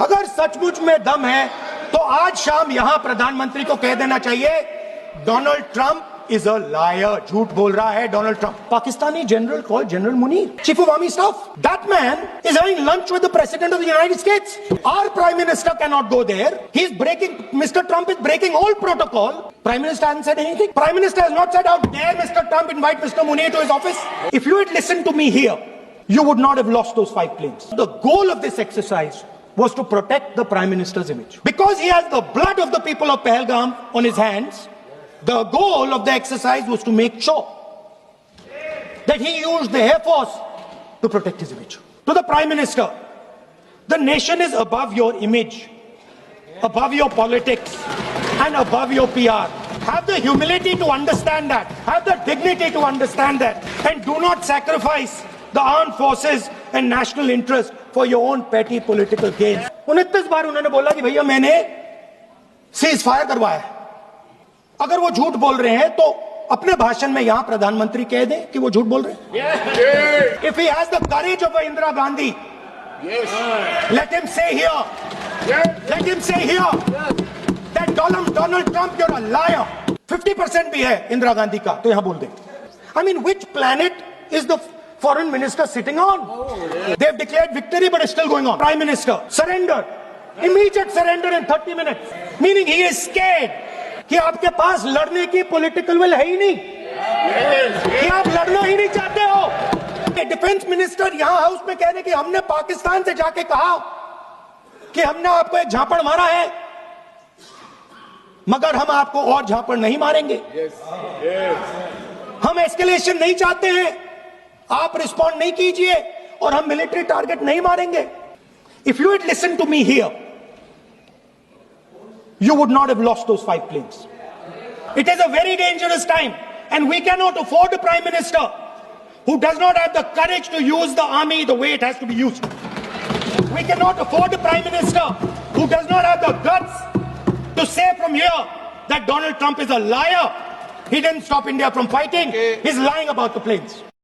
अगर सचमुच में दम है तो आज शाम यहां प्रधानमंत्री को कह देना चाहिए Donald Trump is a liar, झूठ बोल रहा है Donald Trump. Pakistani general called general Munir, chief of army staff. That man is having lunch with the president of the United States. Our prime minister can not go there. He is breaking, mister Trump is breaking all protocol. Prime Minister hasn't said anything. Prime Minister has not said, how dare Mr. Trump invite Mr. Munir to his office. If you had listened to me here, you would not have lost those 5 planes. The goal of this exercise was to protect the Prime Minister's image. Because he has the blood of the people of Pahalgam on his hands, the goal of the exercise was to make sure that he used the Air Force to protect his image. To the Prime Minister, the nation is above your image, above your politics, and above your PR. Have the humility to understand that. Have the dignity to understand that. And do not sacrifice the armed forces and national interest for your own petty political gains. 29 बार उन्होंने बोला कि भैया मैंने cease fire करवाया. अगर वो झूठ बोल रहे हैं तो अपने भाषण में यहां प्रधानमंत्री कह दें कि वो झूठ बोल रहे हैं. If he has the courage of Indira Gandhi, let him say here. Let him say here. That Donald Trump, you're a liar. 50% भी है इंदिरा गांधी का, तो यहां बोल दे. I mean, which planet is the foreign minister sitting on? They've declared victory, but it's still going on. Prime Minister, surrender. Immediate surrender in 30 minutes. Meaning he is scared कि आपके पास लड़ने की पॉलिटिकल विल है ही नहीं, कि आप लड़ना ही नहीं चाहते हो. डिफेंस मिनिस्टर यहां हाउस में कह रहे कि हमने पाकिस्तान से जाके कहा कि हमने आपको एक झापड़ मारा है, मगर हम आपको और झापड़ नहीं मारेंगे. हम एस्केलेशन नहीं चाहते हैं, आप रिस्पॉन्ड नहीं कीजिए और हम मिलिट्री टारगेट नहीं मारेंगे. If you had listen to me here, you would not have lost those 5 planes. It is a very dangerous time, and we cannot afford a prime minister who does not have the courage to use the army the way it has to be used. We cannot afford a prime minister who does not have the guts to say from here that Donald Trump is a liar. He didn't stop India from fighting. He's lying about the planes.